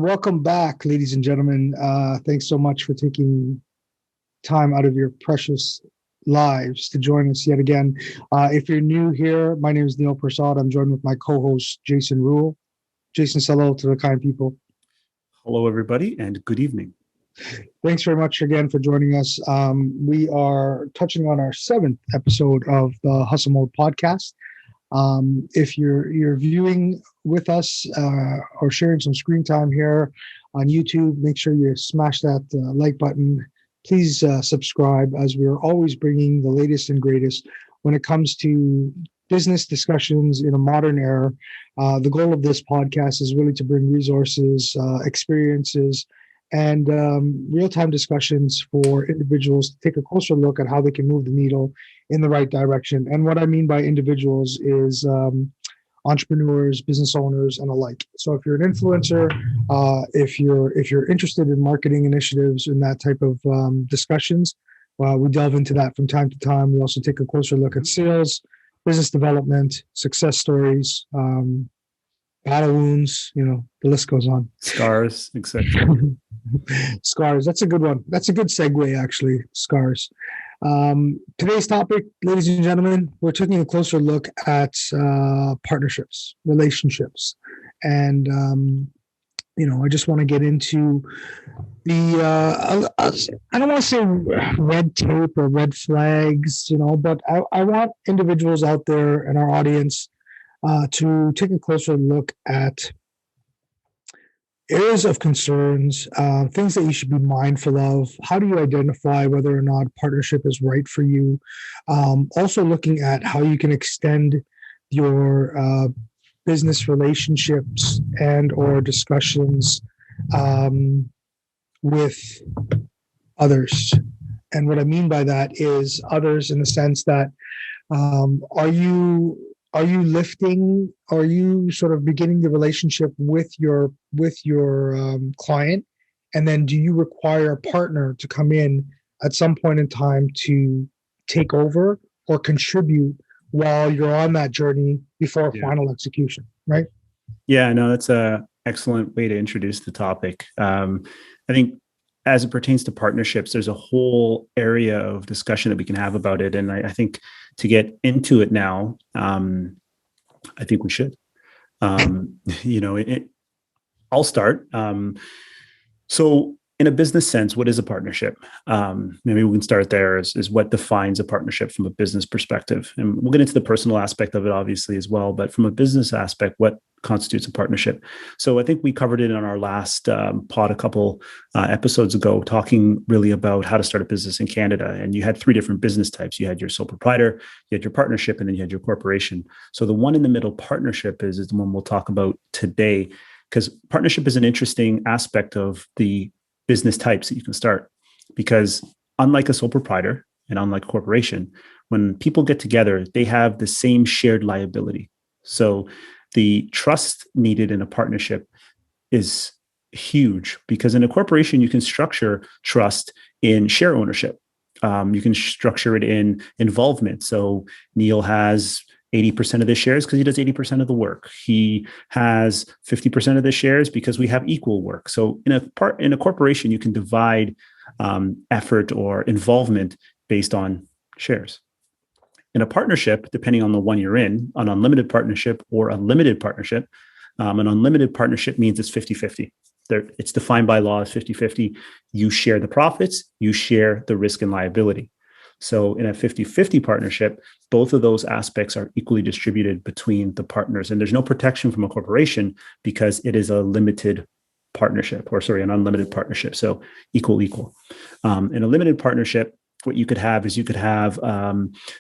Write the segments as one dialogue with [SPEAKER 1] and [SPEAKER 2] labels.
[SPEAKER 1] welcome back, ladies and gentlemen. Thanks so much for taking time out of your precious lives to join us yet again. If you're new here, my name is Neil Prasad. I'm joined with my co-host, Jason Rule. Jason, say hello to the kind people.
[SPEAKER 2] Hello, everybody, and good evening.
[SPEAKER 1] Thanks very much again for joining us. We are touching on our 7th episode of the Hustlemode podcast. If you're viewing with us or sharing some screen time here on YouTube, make sure you smash that like button. Please subscribe, as we're always bringing the latest and greatest when it comes to business discussions in a modern era. The goal of this podcast is really to bring resources, experiences, and real-time discussions for individuals to take a closer look at how they can move the needle in the right direction. And what I mean by individuals is entrepreneurs, business owners, and alike. So if you're an influencer, if you're interested in marketing initiatives and that type of discussions, we delve into that from time to time. We also take a closer look at sales, business development, success stories, battle wounds, the list goes on.
[SPEAKER 2] Scars, etc.
[SPEAKER 1] Scars. That's a good one. That's a good segue, actually. Scars. Today's topic, ladies and gentlemen, we're taking a closer look at partnerships, relationships. And, I just want to get into the, I don't want to say red tape or red flags, but I want individuals out there in our audience to take a closer look at areas of concerns, things that you should be mindful of. How do you identify whether or not partnership is right for you? Also looking at how you can extend your business relationships and or discussions with others. And what I mean by that is others in the sense that are you lifting? Are you sort of beginning the relationship with your client, and then do you require a partner to come in at some point in time to take over or contribute while you're on that journey before final execution? Right?
[SPEAKER 2] Yeah, no, that's a excellent way to introduce the topic. I think as it pertains to partnerships, there's a whole area of discussion that we can have about it. And I think to get into it now, I think we should. I'll start. So in a business sense, what is a partnership? Maybe we can start there is what defines a partnership from a business perspective. And we'll get into the personal aspect of it, obviously, as well. But from a business aspect, what constitutes a partnership? So I think we covered it on our last pod a couple episodes ago, talking really about how to start a business in Canada. And you had 3 different business types. You had your sole proprietor, you had your partnership, and then you had your corporation. So the one in the middle, partnership, is the one we'll talk about today, because partnership is an interesting aspect of the business types that you can start, because unlike a sole proprietor and unlike a corporation, when people get together, they have the same shared liability. So the trust needed in a partnership is huge, because in a corporation, you can structure trust in share ownership. You can structure it in involvement. So Neil has 80% of the shares because he does 80% of the work. He has 50% of the shares because we have equal work. So in a corporation, you can divide effort or involvement based on shares. In a partnership, depending on the one you're in, an unlimited partnership or a limited partnership, an unlimited partnership means it's 50-50. It's defined by law as 50-50. You share the profits, you share the risk and liability. So in a 50-50 partnership, both of those aspects are equally distributed between the partners. And there's no protection from a corporation because it is a limited partnership, an unlimited partnership. So equal. In a limited partnership, what you could have is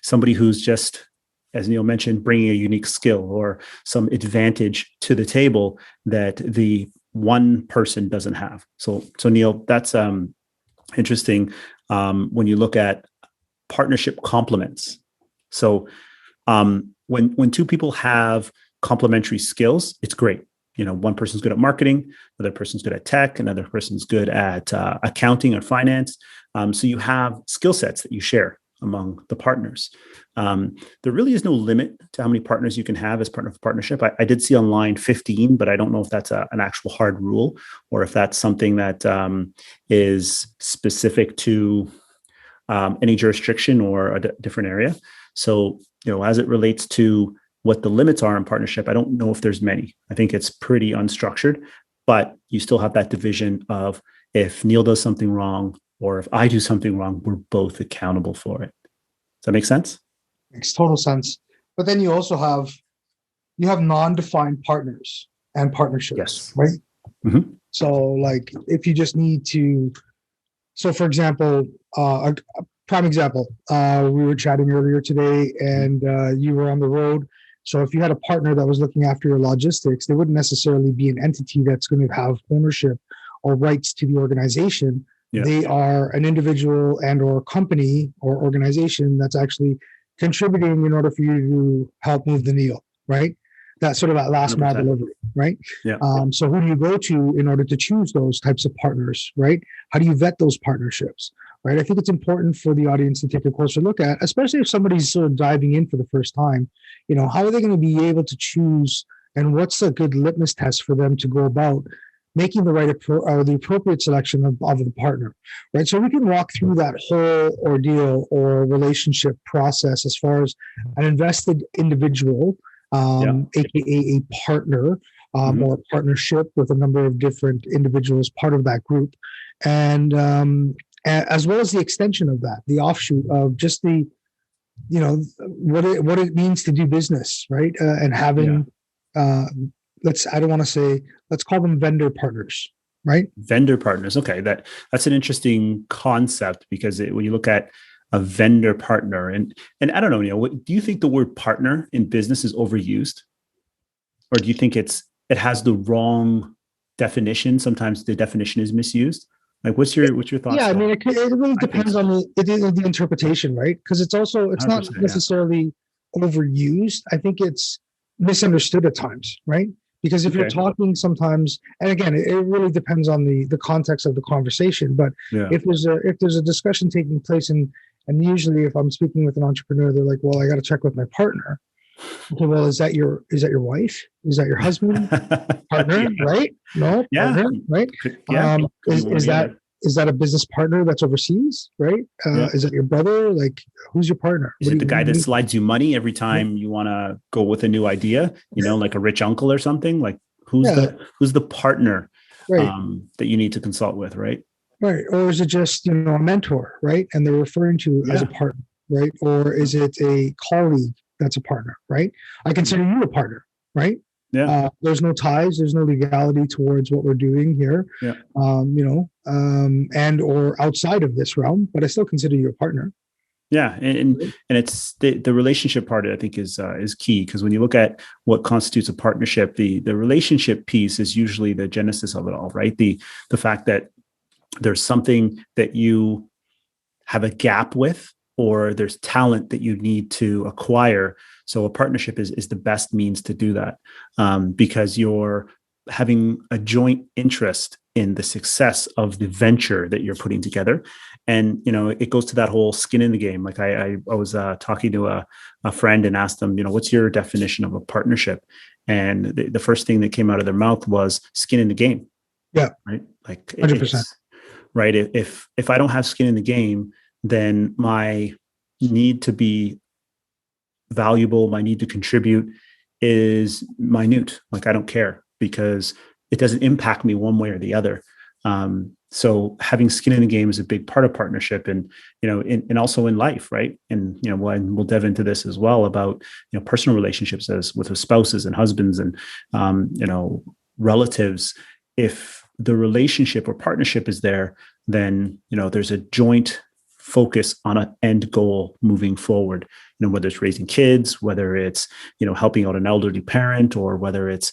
[SPEAKER 2] somebody who's just, as Neil mentioned, bringing a unique skill or some advantage to the table that the one person doesn't have. So Neil, that's interesting when you look at partnership complements. So when 2 people have complementary skills, it's great. One person's good at marketing, another person's good at tech, another person's good at accounting or finance. So you have skill sets that you share among the partners. There really is no limit to how many partners you can have as partner of partnership. I did see online 15, but I don't know if that's an actual hard rule or if that's something that is specific to any jurisdiction or a different area. So, as it relates to what the limits are in partnership, I don't know if there's many. I think it's pretty unstructured, but you still have that division of if Neil does something wrong or if I do something wrong, we're both accountable for it. Does that make sense?
[SPEAKER 1] Makes total sense. But then you also have non-defined partners and partnerships,
[SPEAKER 2] yes,
[SPEAKER 1] right?
[SPEAKER 2] Mm-hmm.
[SPEAKER 1] So like if you just need to, so for example, a prime example, we were chatting earlier today and you were on the road. So if you had a partner that was looking after your logistics, they wouldn't necessarily be an entity that's going to have ownership or rights to the organization. Yeah. They are an individual and or company or organization that's actually contributing in order for you to help move the needle, right? That's sort of that last mile delivery, right?
[SPEAKER 2] Yeah.
[SPEAKER 1] So who do you go to in order to choose those types of partners, right? How do you vet those partnerships, right? I think it's important for the audience to take a closer look at, especially if somebody's sort of diving in for the first time. How are they going to be able to choose, and what's a good litmus test for them to go about making the right or the appropriate selection of the partner, right? So we can walk through that whole ordeal or relationship process as far as an invested individual, aka a partner, or a partnership with a number of different individuals part of that group, and as well as the extension of that, the offshoot of just the, what it means to do business, right? And having, let's call them vendor partners, right?
[SPEAKER 2] Vendor partners. Okay. That's an interesting concept because when you look at a vendor partner and I don't know, Neil, do you think the word partner in business is overused? Or do you think it has the wrong definition? Sometimes the definition is misused. Like, what's your thoughts?
[SPEAKER 1] Yeah, I mean, it really depends on the interpretation, right? Because it's not necessarily overused. I think it's misunderstood at times, right? Because if you're talking sometimes, and again, it really depends on the context of the conversation. But if there's a discussion taking place, and usually if I'm speaking with an entrepreneur, they're like, "Well, I got to check with my partner." Okay, well, is that your wife? Is that your husband? Partner, right? No, partner, right? Is that a business partner that's overseas, right? Is that your brother? Like, who's your partner?
[SPEAKER 2] Is it the guy that slides you money every time you want to go with a new idea? Like a rich uncle or something? Like, who's the partner that you need to consult with, right?
[SPEAKER 1] Right. Or is it just, a mentor, right? And they're referring to you as a partner, right? Or is it a colleague that's a partner, right? I consider you a partner, right?
[SPEAKER 2] Yeah.
[SPEAKER 1] There's no ties, there's no legality towards what we're doing here, and or outside of this realm, but I still consider you a partner.
[SPEAKER 2] Yeah, and it's the relationship part, I think, is key, because when you look at what constitutes a partnership, the relationship piece is usually the genesis of it all, right? The fact that there's something that you have a gap with, or there's talent that you need to acquire. So a partnership is the best means to do that, because you're having a joint interest in the success of the venture that you're putting together. And, it goes to that whole skin in the game. Like I was talking to a friend and asked them, what's your definition of a partnership? And the first thing that came out of their mouth was skin in the game.
[SPEAKER 1] Yeah.
[SPEAKER 2] Right. Like
[SPEAKER 1] 100%.
[SPEAKER 2] Right. If I don't have skin in the game, then my need to be valuable, my need to contribute is minute. Like, I don't care, because it doesn't impact me one way or the other. So having skin in the game is a big part of partnership, and, and also in life, right? And, we'll delve into this as well about, personal relationships as with spouses and husbands and, relatives. If the relationship or partnership is there, then, there's a joint focus on an end goal moving forward, whether it's raising kids, whether it's, helping out an elderly parent, or whether it's,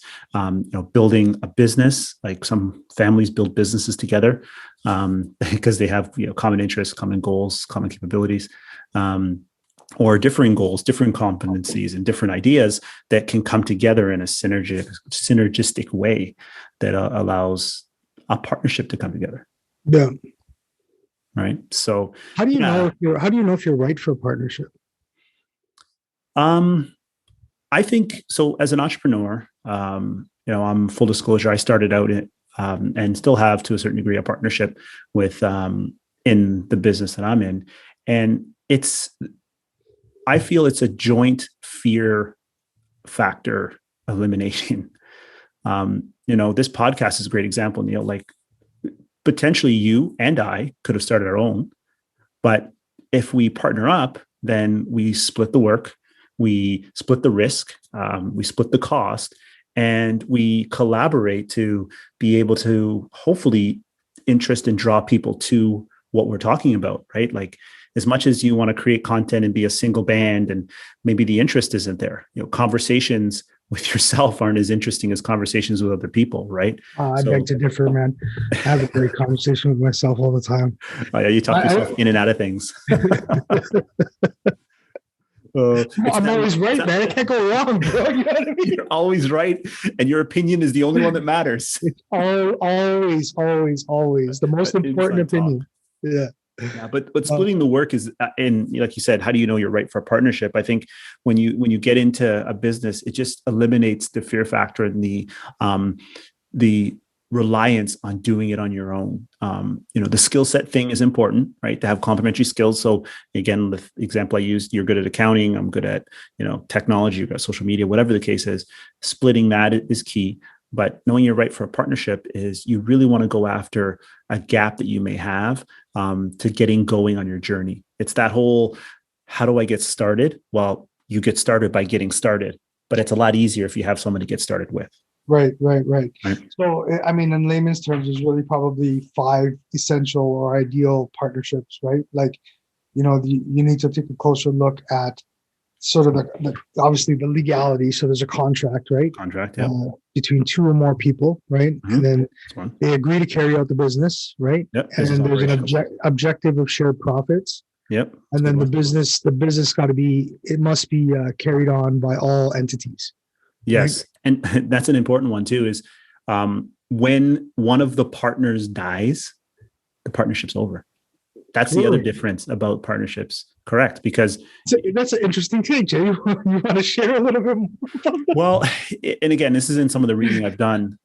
[SPEAKER 2] building a business. Like some families build businesses together because they have, common interests, common goals, common capabilities, or differing goals, different competencies, and different ideas that can come together in a synergistic way that allows a partnership to come together.
[SPEAKER 1] Yeah.
[SPEAKER 2] right? So
[SPEAKER 1] How do you know
[SPEAKER 2] yeah,
[SPEAKER 1] if you're right for a partnership?
[SPEAKER 2] I think so. As an entrepreneur, I'm full disclosure. I started out and still have to a certain degree a partnership with in the business that I'm in, and I feel it's a joint fear factor elimination. This podcast is a great example, Neil. Like potentially you and I could have started our own, but if we partner up, then we split the work, we split the risk, we split the cost, and we collaborate to be able to hopefully interest and draw people to what we're talking about, right? Like as much as you want to create content and be a single band and maybe the interest isn't there, conversations with yourself aren't as interesting as conversations with other people, right?
[SPEAKER 1] I beg to differ, man. I have a great conversation with myself all the time.
[SPEAKER 2] You talk yourself in and out of things.
[SPEAKER 1] I'm always right, man. I can't go wrong, bro. You know what I mean?
[SPEAKER 2] You're always right, and your opinion is the only one that matters.
[SPEAKER 1] It's always the most important opinion. Yeah.
[SPEAKER 2] Yeah, but splitting the work is, and like you said, how do you know you're right for a partnership? I think when you get into a business, it just eliminates the fear factor and the reliance on doing it on your own. The skill set thing is important, right? To have complementary skills. So again, the example I used, you're good at accounting, I'm good at, technology, you've got social media, whatever the case is, splitting that is key. But knowing you're right for a partnership is you really want to go after a gap that you may have to getting going on your journey. It's that whole, how do I get started? Well, you get started by getting started, but it's a lot easier if you have someone to get started with.
[SPEAKER 1] Right. So, I mean, in layman's terms, there's really probably 5 essential or ideal partnerships, right? Like, you need to take a closer look at sort of the obviously the legality. So there's a contract, right?
[SPEAKER 2] Contract, yeah.
[SPEAKER 1] Between 2 or more people, right?
[SPEAKER 2] Mm-hmm.
[SPEAKER 1] And then they agree to carry out the business, right?
[SPEAKER 2] Yep.
[SPEAKER 1] And then there's an objective of shared profits.
[SPEAKER 2] Yep.
[SPEAKER 1] And then the business it must be carried on by all entities.
[SPEAKER 2] Yes. Right? And that's an important one too, is when one of the partners dies, the partnership's over. That's the other difference about partnerships. Correct. Because
[SPEAKER 1] that's an interesting thing, Jay. You want to share a little bit more about that?
[SPEAKER 2] Well, and again, this is in some of the reading I've done.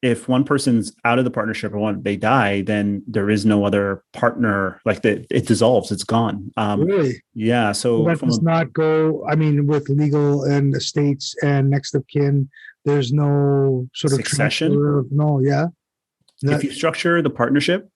[SPEAKER 2] If one person's out of the partnership or they die, then there is no other partner. Like it dissolves, it's gone.
[SPEAKER 1] Really?
[SPEAKER 2] Yeah. So
[SPEAKER 1] that does not go. I mean, with legal and estates and next of kin, there's no sort of
[SPEAKER 2] succession.
[SPEAKER 1] No. Yeah.
[SPEAKER 2] If you structure the partnership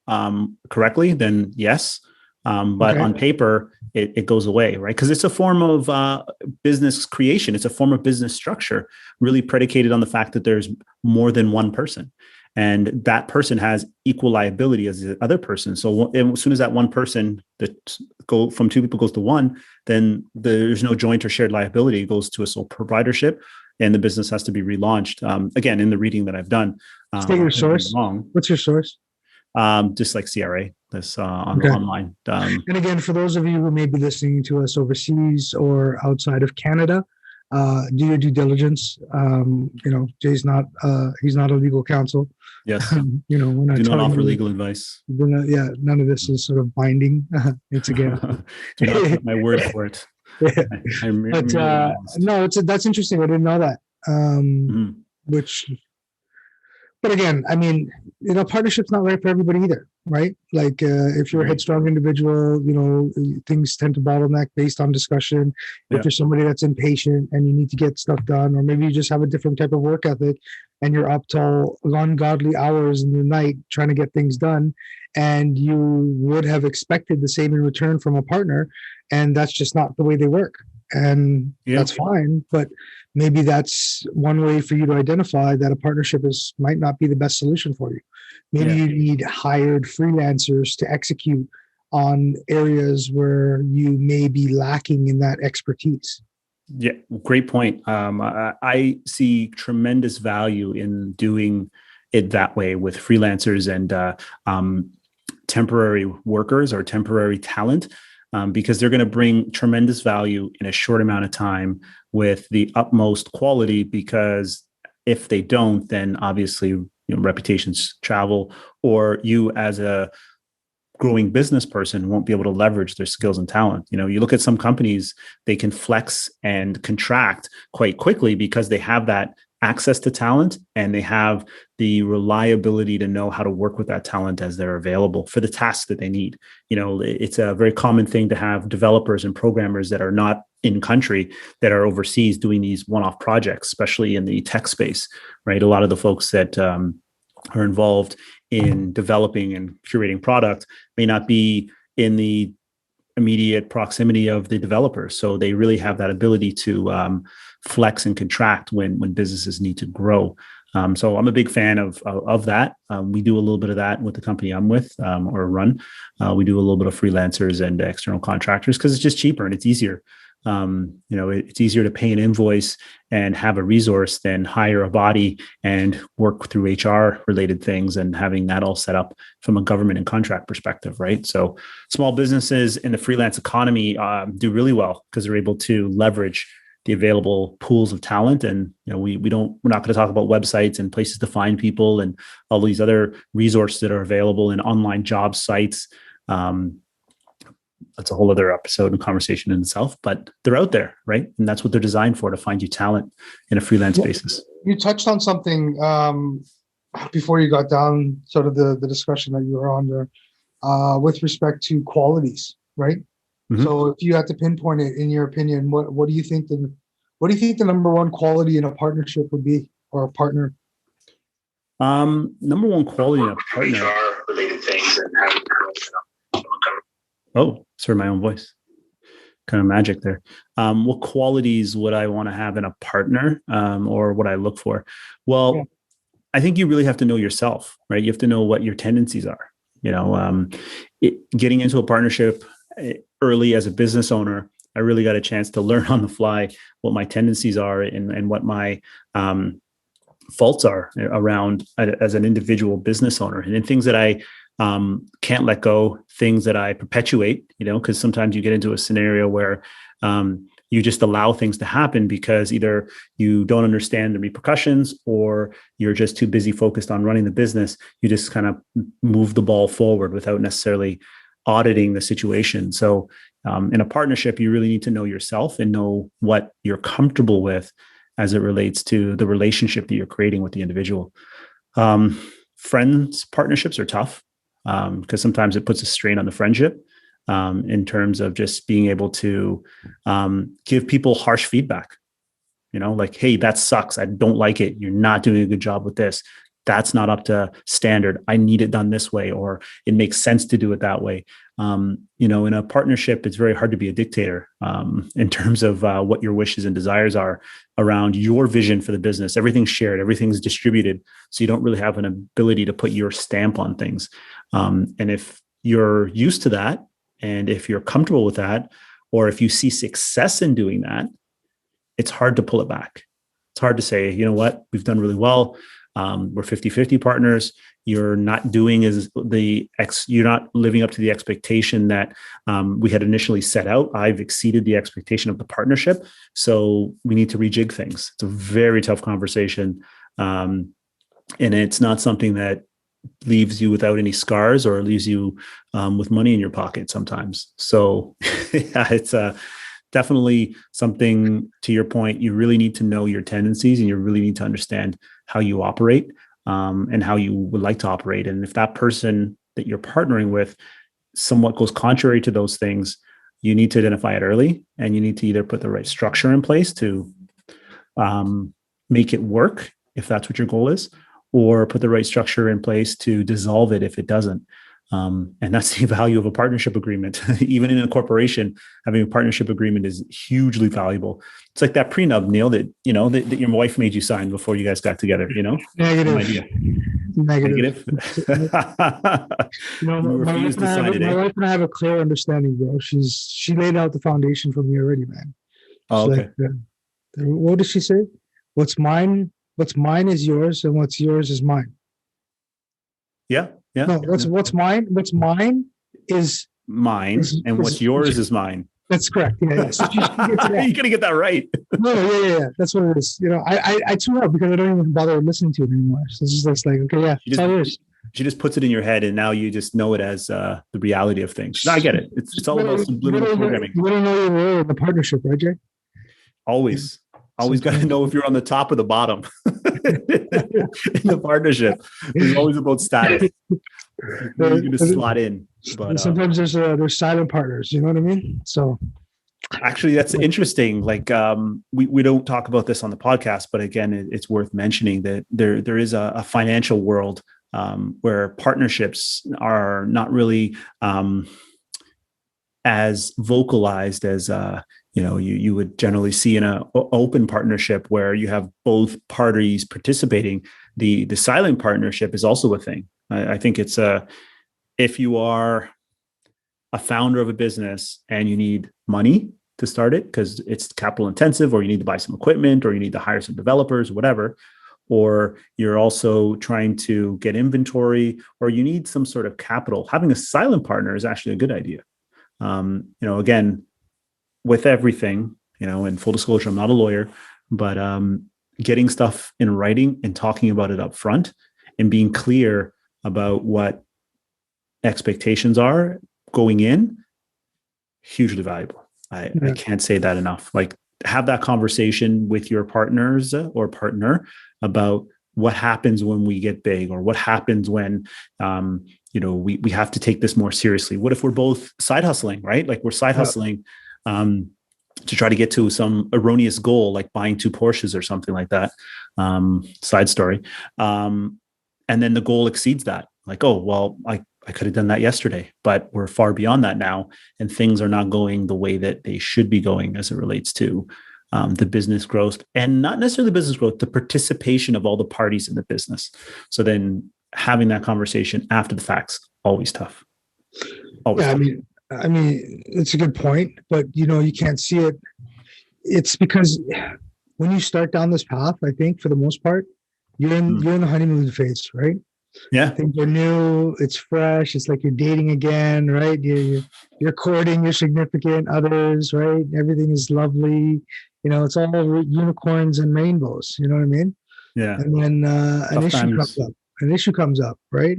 [SPEAKER 2] correctly, then yes. But on paper, it goes away, right? Because it's a form of business creation. It's a form of business structure, really predicated on the fact that there's more than one person. And that person has equal liability as the other person. So as soon as that one person that go from 2 people goes to 1, then there's no joint or shared liability. It goes to a sole proprietorship, and the business has to be relaunched. Again, in the reading that I've done.
[SPEAKER 1] State your source. What's your source?
[SPEAKER 2] Just like CRA, this online.
[SPEAKER 1] And again, for those of you who may be listening to us overseas or outside of Canada, do your due diligence. Jay's not he's not a legal counsel.
[SPEAKER 2] Yes.
[SPEAKER 1] We're not
[SPEAKER 2] do not offer legal advice.
[SPEAKER 1] None of this is sort of binding. It's again.
[SPEAKER 2] Do not put my word for it.
[SPEAKER 1] No, that's interesting. I didn't know that. But again, I mean, partnership's not right for everybody either, right? Like if you're a headstrong individual, things tend to bottleneck based on discussion. If you're somebody that's impatient and you need to get stuff done, or maybe you just have a different type of work ethic and you're up till ungodly hours in the night trying to get things done, and you would have expected the same in return from a partner, and that's just not the way they work. And that's fine, but maybe that's one way for you to identify that a partnership might not be the best solution for you. Maybe you need hired freelancers to execute on areas where you may be lacking in that expertise.
[SPEAKER 2] Yeah, great point. I see tremendous value in doing it that way with freelancers and temporary workers or temporary talent. Because they're going to bring tremendous value in a short amount of time with the utmost quality. Because if they don't, then obviously reputations travel, or you as a growing business person won't be able to leverage their skills and talent. You look at some companies, they can flex and contract quite quickly because they have that access to talent and they have the reliability to know how to work with that talent as they're available for the tasks that they need. It's a very common thing to have developers and programmers that are not in country, that are overseas doing these one-off projects, especially in the tech space, right? A lot of the folks that are involved in developing and curating product may not be in the immediate proximity of the developers. So they really have that ability to flex and contract when businesses need to grow. So I'm a big fan of that. We do a little bit of that with the company I'm with, or run. We do a little bit of freelancers and external contractors because it's just cheaper and it's easier. It's easier to pay an invoice and have a resource than hire a body and work through HR related things and having that all set up from a government and contract perspective, right? So small businesses in the freelance economy do really well because they're able to leverage the available pools of talent. And we're not going to talk about websites and places to find people and all these other resources that are available in online job sites. That's a whole other episode and conversation in itself, but they're out there, right? And that's what they're designed for, to find you talent in a freelance basis.
[SPEAKER 1] You touched on something before you got down sort of the discussion that you were on there with respect to qualities, right? Mm-hmm. So if you had to pinpoint it, in your opinion, what do you think the number one quality in a partnership would be, or a partner?
[SPEAKER 2] Number one quality in a partner.
[SPEAKER 3] HR-related things and having
[SPEAKER 2] Oh, sorry, my own voice. Kind of magic there. What qualities would I want to have in a partner, or what I look for? Well, yeah. I think you really have to know yourself, right? You have to know what your tendencies are. Getting into a partnership early as a business owner, I really got a chance to learn on the fly what my tendencies are and what my faults are around as an individual business owner, and things that I can't let go, things that I perpetuate, because sometimes you get into a scenario where you just allow things to happen because either you don't understand the repercussions or you're just too busy focused on running the business. You just kind of move the ball forward without necessarily auditing the situation. So in a partnership, you really need to know yourself and know what you're comfortable with as it relates to the relationship that you're creating with the individual. Friends partnerships are tough. Because sometimes it puts a strain on the friendship in terms of just being able to give people harsh feedback, like, hey, that sucks. I don't like it. You're not doing a good job with this. That's not up to standard. I need it done this way, or it makes sense to do it that way. In a partnership, it's very hard to be a dictator in terms of what your wishes and desires are around your vision for the business. Everything's shared, everything's distributed. So you don't really have an ability to put your stamp on things. And if you're used to that, and if you're comfortable with that, or if you see success in doing that, it's hard to pull it back. It's hard to say, you know what, we've done really well. We're 50-50 partners. You're not doing you're not living up to the expectation that we had initially set out. I've exceeded the expectation of the partnership. So we need to rejig things. It's a very tough conversation. And it's not something that leaves you without any scars or leaves you with money in your pocket sometimes. So yeah, it's definitely something, to your point, you really need to know your tendencies and you really need to understand how you operate and how you would like to operate. And if that person that you're partnering with somewhat goes contrary to those things, you need to identify it early, and you need to either put the right structure in place to make it work if that's what your goal is, or put the right structure in place to dissolve it if it doesn't. And that's the value of a partnership agreement. Even in a corporation, having a partnership agreement is hugely valuable. It's like that prenup, Neil, that your wife made you sign before you guys got together.
[SPEAKER 1] Negative.
[SPEAKER 2] Negative.
[SPEAKER 1] My wife and I have a clear understanding, bro. She laid out the foundation for me already, man.
[SPEAKER 2] Oh, okay.
[SPEAKER 1] What did she say? What's mine is yours, and what's yours is mine.
[SPEAKER 2] Yeah. Yeah.
[SPEAKER 1] No, what's mine is
[SPEAKER 2] mine, and what's yours is mine.
[SPEAKER 1] That's correct. Yeah. So you
[SPEAKER 2] gotta get that right.
[SPEAKER 1] No, yeah. That's what it is. I tune out because I don't even bother listening to it anymore. So it's just like, okay, yeah, it's all yours.
[SPEAKER 2] She just puts it in your head, and now you just know it as the reality of things. No, I get it. It's all about subliminal programming.
[SPEAKER 1] You don't know your role in the partnership, right, Jay?
[SPEAKER 2] Always got to know if you're on the top or the bottom in the partnership. It's always about status. You're going to slot in. But
[SPEAKER 1] sometimes there's silent partners. You know what I mean? So.
[SPEAKER 2] Actually, that's interesting. Like we don't talk about this on the podcast, but again, it's worth mentioning that there is a financial world where partnerships are not really as vocalized as you would generally see in an open partnership where you have both parties participating. The silent partnership is also a thing. I think it's if you are a founder of a business and you need money to start it because it's capital intensive, or you need to buy some equipment, or you need to hire some developers, whatever, or you're also trying to get inventory, or you need some sort of capital, having a silent partner is actually a good idea. Again, with everything, in full disclosure, I'm not a lawyer, but getting stuff in writing and talking about it up front and being clear about what expectations are going in, hugely valuable. I can't say that enough. Like, have that conversation with your partners or partner about what happens when we get big, or what happens when we have to take this more seriously. What if we're both side hustling, right? Like, we're side hustling to try to get to some erroneous goal, like buying 2 Porsches or something like that. Side story. And then the goal exceeds that. Like, oh, well, I could have done that yesterday, but we're far beyond that now, and things are not going the way that they should be going as it relates to the business growth, and not necessarily the business growth, the participation of all the parties in the business. So then having that conversation after the fact's always tough. Always tough.
[SPEAKER 1] I mean, it's a good point, but you can't see it. It's because when you start down this path, I think for the most part, you're in the honeymoon phase, right?
[SPEAKER 2] Yeah.
[SPEAKER 1] Things are new, it's fresh, it's like you're dating again, right? You're courting your significant others, right? Everything is lovely. It's all unicorns and rainbows, you know what I mean?
[SPEAKER 2] Yeah.
[SPEAKER 1] And then an issue comes up, right?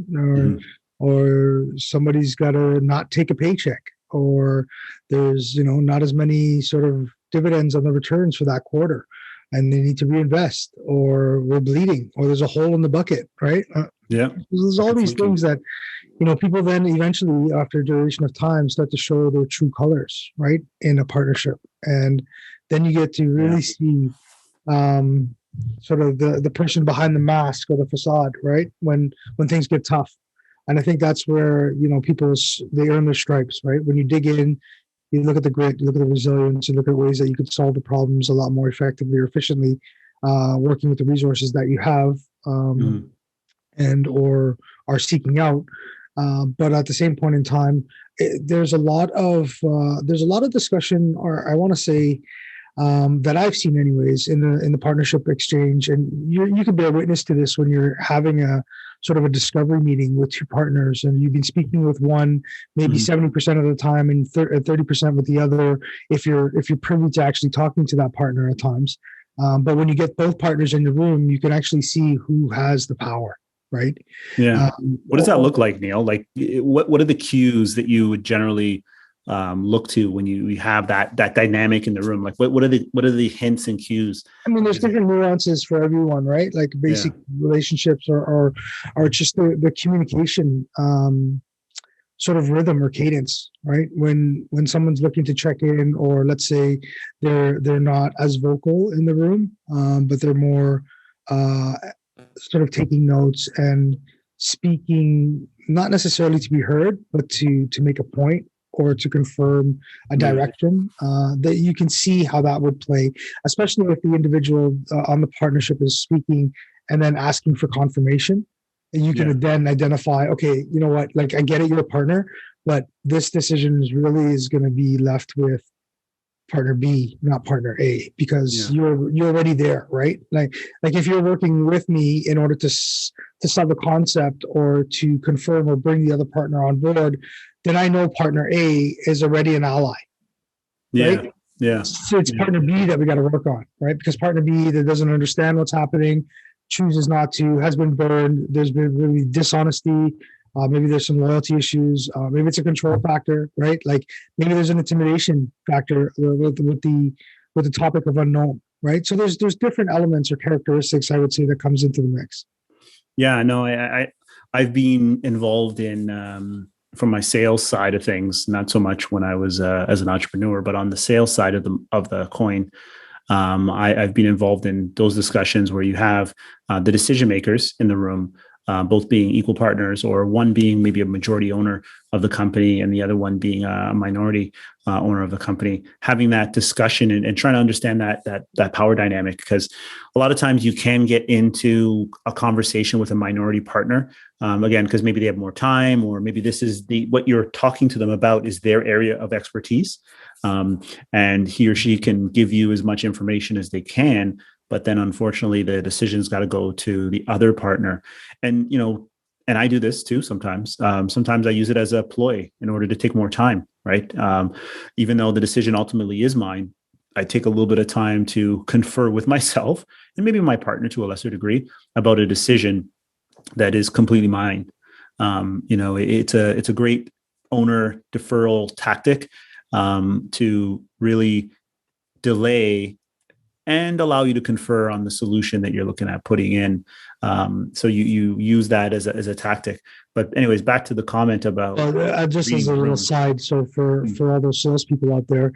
[SPEAKER 1] Or somebody's got to not take a paycheck, or there's not as many sort of dividends on the returns for that quarter, and they need to reinvest, or we're bleeding, or there's a hole in the bucket, right? There's all these things that people then eventually, after a duration of time, start to show their true colors, right, in a partnership. And then you get to really see sort of the person behind the mask or the facade, right, when things get tough. And I think that's where they earn their stripes, right? When you dig in, you look at the grit, you look at the resilience, you look at ways that you could solve the problems a lot more effectively or efficiently, working with the resources that you have and or are seeking out. But at the same point in time, there's a lot of discussion, or I want to say that I've seen anyways in the partnership exchange, and you can bear witness to this when you're having a sort of a discovery meeting with 2 partners, and you've been speaking with one maybe 70% of the time, and 30% with the other, if you're privy to actually talking to that partner at times. But when you get both partners in the room, you can actually see who has the power, right?
[SPEAKER 2] Yeah. What does that look like, Neil? Like, what are the cues that you would generally look to when you have that dynamic in the room? Like, what are the hints and cues? I
[SPEAKER 1] mean, there's different nuances for everyone, right? Like, basic relationships are just the communication sort of rhythm or cadence, right? When someone's looking to check in, or let's say they're not as vocal in the room, but they're more sort of taking notes and speaking, not necessarily to be heard, but to make a point or to confirm a direction, that you can see how that would play, especially if the individual on the partnership is speaking and then asking for confirmation. And you can then identify, okay, you know what, like, I get it, you're a partner, but this decision is going to be left with partner B, not partner A, because you're already there, right? Like if you're working with me in order to solve a concept or to confirm or bring the other partner on board, then I know partner A is already an ally, right?
[SPEAKER 2] Yeah.
[SPEAKER 1] So it's partner B that we got to work on, right? Because partner B that doesn't understand what's happening, chooses not to, has been burned. There's been really dishonesty. Maybe there's some loyalty issues. Maybe it's a control factor, right? Like maybe there's an intimidation factor with the topic of unknown, right? So there's different elements or characteristics, I would say, that comes into the mix.
[SPEAKER 2] Yeah, no, I've been involved in from my sales side of things, not so much when I was as an entrepreneur, but on the sales side of the coin. I've been involved in those discussions where you have the decision makers in the room, both being equal partners, or one being maybe a majority owner of the company and the other one being a minority owner of the company, having that discussion and trying to understand that power dynamic. Because a lot of times you can get into a conversation with a minority partner, again, because maybe they have more time, or maybe this is what you're talking to them about is their area of expertise. And he or she can give you as much information as they can, but then unfortunately the decision's got to go to the other partner. And, and I do this too sometimes. Sometimes I use it as a ploy in order to take more time, right? Even though the decision ultimately is mine, I take a little bit of time to confer with myself and maybe my partner to a lesser degree about a decision that is completely mine. It's a great owner deferral tactic to really delay and allow you to confer on the solution that you're looking at putting in. So you use that as a tactic. But anyways, back to the comment about
[SPEAKER 1] just as a little side. So for all those salespeople out there,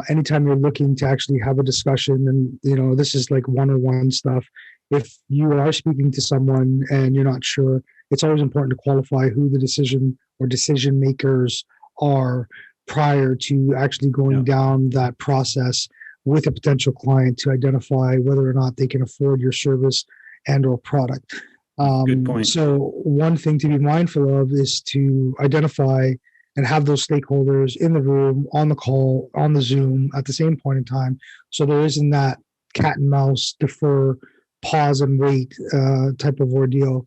[SPEAKER 1] anytime you're looking to actually have a discussion, and this is like one-on-one stuff. If you are speaking to someone and you're not sure, it's always important to qualify who the decision makers are prior to actually going down that process with a potential client to identify whether or not they can afford your service and or product.
[SPEAKER 2] Good point.
[SPEAKER 1] So one thing to be mindful of is to identify and have those stakeholders in the room, on the call, on the Zoom at the same point in time. So there isn't that cat and mouse, defer, pause and wait type of ordeal.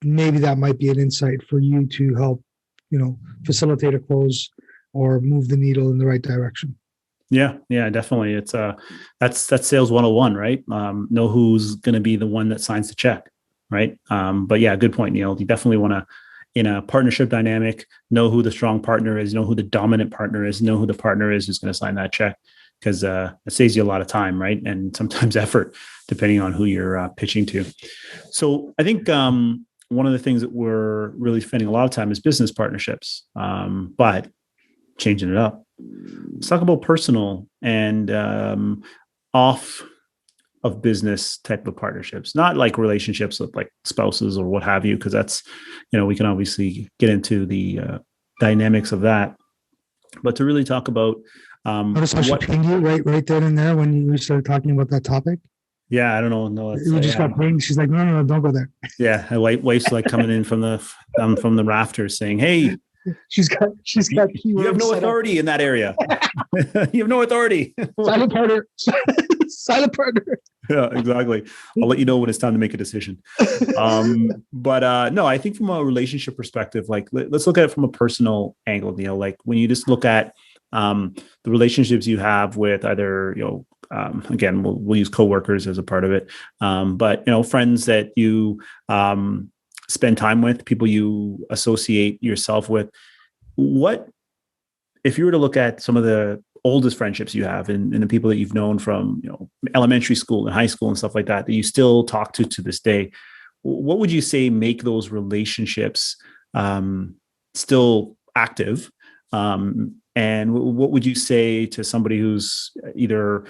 [SPEAKER 1] Maybe that might be an insight for you to help, facilitate a close or move the needle in the right direction.
[SPEAKER 2] Yeah, definitely. It's that's sales 101, right? Know who's going to be the one that signs the check, right? But yeah, good point, Neil. You definitely want to, in a partnership dynamic, know who the strong partner is, know who the dominant partner is, know who the partner is who's going to sign that check, because it saves you a lot of time, right? And sometimes effort, depending on who you're pitching to. So I think one of the things that we're really spending a lot of time is business partnerships, but changing it up. Let's talk about personal and off of business type of partnerships, not like relationships with like spouses or what have you, because that's, we can obviously get into the dynamics of that, but to really talk about
[SPEAKER 1] notice how she pinged you right then and there when we started talking about that topic.
[SPEAKER 2] Yeah, I don't know. No,
[SPEAKER 1] you just got pinged. She's like, no, don't go there.
[SPEAKER 2] Yeah, my wife's like coming in from the rafters saying, "Hey,
[SPEAKER 1] she's got
[SPEAKER 2] you have no authority in that area. You have no authority."
[SPEAKER 1] Silent partner. Silent partner.
[SPEAKER 2] Yeah, exactly. I'll let you know when it's time to make a decision. But no, I think from a relationship perspective, like let's look at it from a personal angle, Neil. Like when you just look at the relationships you have with either, again, we'll use coworkers as a part of it. But, friends that you spend time with, people you associate yourself with. What, if you were to look at some of the oldest friendships you have and the people that you've known from, elementary school and high school and stuff like that you still talk to this day, what would you say make those relationships still active? And what would you say to somebody who's either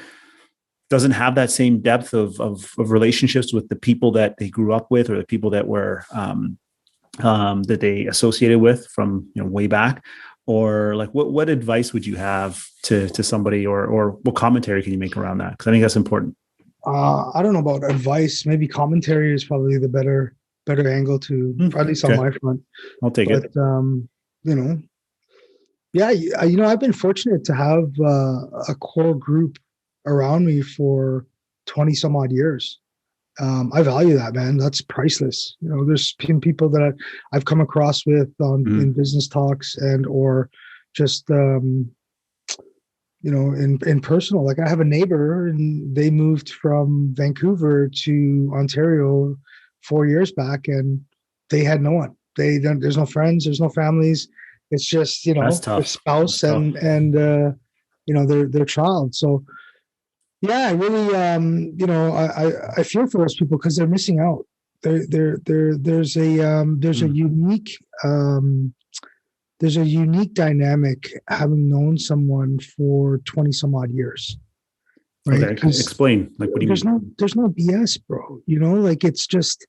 [SPEAKER 2] doesn't have that same depth of relationships with the people that they grew up with, or the people that were that they associated with from way back? Or like what advice would you have to somebody, or what commentary can you make around that? Because I think that's important.
[SPEAKER 1] I don't know about advice. Maybe commentary is probably the better angle to, at least on my front.
[SPEAKER 2] I'll take it.
[SPEAKER 1] Yeah, I've been fortunate to have a core group around me for 20 some odd years. I value that, man. That's priceless. There's been people that I've come across with in business talks and or just in personal, like I have a neighbor and they moved from Vancouver to Ontario 4 years back, and they had no one. They don't, there's no friends, there's no families. It's just,
[SPEAKER 2] That's
[SPEAKER 1] the
[SPEAKER 2] tough.
[SPEAKER 1] spouse and their child. So yeah, I really, I feel for those people because they're missing out. There's a unique dynamic having known someone for 20 some odd years, right?
[SPEAKER 2] Okay, explain. Like, what do you mean?
[SPEAKER 1] There's no BS, bro. Like it's just,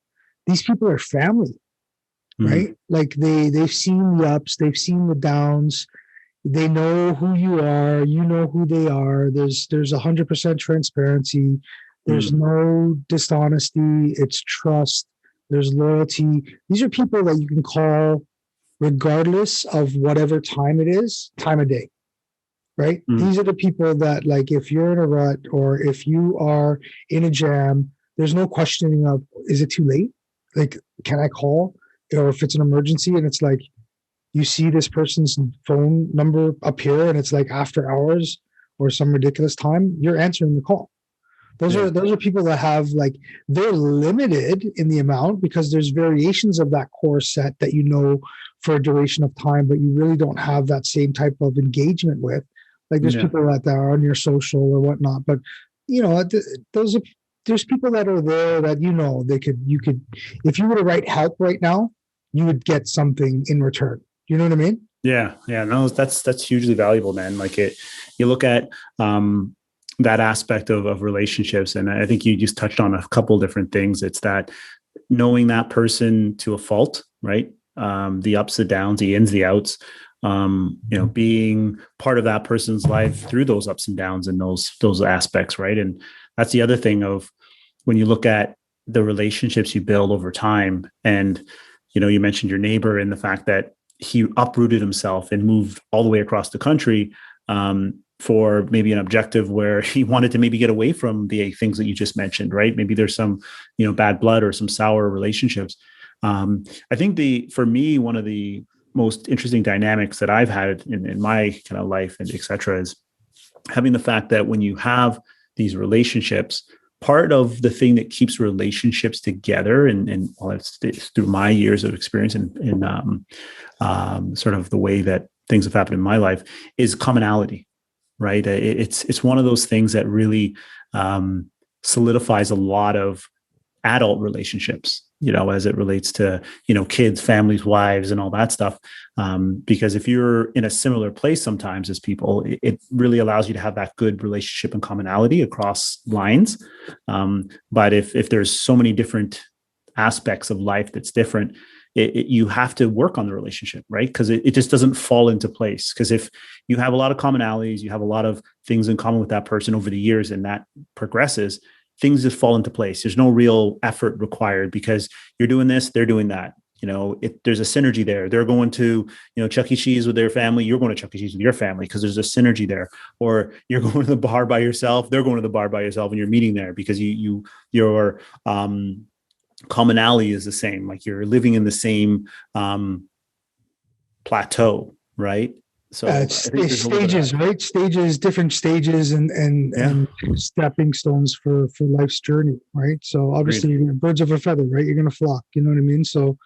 [SPEAKER 1] these people are family, right? Like they've seen the ups, they've seen the downs. They know who you are, you know who they are. There's 100% transparency. There's no dishonesty. It's trust. There's loyalty. These are people that you can call regardless of whatever time it is, time of day, right? These are the people that, like, if you're in a rut or if you are in a jam, there's no questioning of, is it too late? Like, can I call? Or if it's an emergency and it's like, you see this person's phone number appear and it's like after hours or some ridiculous time, you're answering the call. Those are people that have, like, they're limited in the amount because there's variations of that core set that for a duration of time, but you really don't have that same type of engagement with. Like there's people that are on your social or whatnot, but there's people that are there that you could if you were to write help right now, you would get something in return. You know what I mean?
[SPEAKER 2] Yeah. No, that's hugely valuable, man. Like you look at that aspect of relationships, and I think you just touched on a couple different things. It's that knowing that person to a fault, right? The ups and downs, the ins, the outs. Being part of that person's life through those ups and downs and those aspects, right? And that's the other thing of when you look at the relationships you build over time, and you mentioned your neighbor and the fact that he uprooted himself and moved all the way across the country for maybe an objective where he wanted to maybe get away from the things that you just mentioned, right? Maybe there's some, bad blood or some sour relationships. I think for me, one of the most interesting dynamics that I've had in my kind of life and et cetera is having the fact that when you have these relationships, part of the thing that keeps relationships together, and well, it's through my years of experience in sort of the way that things have happened in my life, is commonality, right? It's one of those things that really solidifies a lot of adult relationships, as it relates to, kids, families, wives, and all that stuff. Because if you're in a similar place sometimes as people, it really allows you to have that good relationship and commonality across lines. But if there's so many different aspects of life that's different, you have to work on the relationship, right? Because it just doesn't fall into place. Because if you have a lot of commonalities, you have a lot of things in common with that person over the years, and that progresses, things just fall into place. There's no real effort required because you're doing this, they're doing that. There's a synergy there. They're going to, Chuck E. Cheese with their family. You're going to Chuck E. Cheese with your family because there's a synergy there. Or you're going to the bar by yourself. They're going to the bar by yourself, and you're meeting there because your commonality is the same. Like you're living in the same plateau, right? So
[SPEAKER 1] it's stages, right? Stages, different stages, and stepping stones for life's journey, right? So obviously, birds of a feather, right? You're going to flock. You know what I mean? So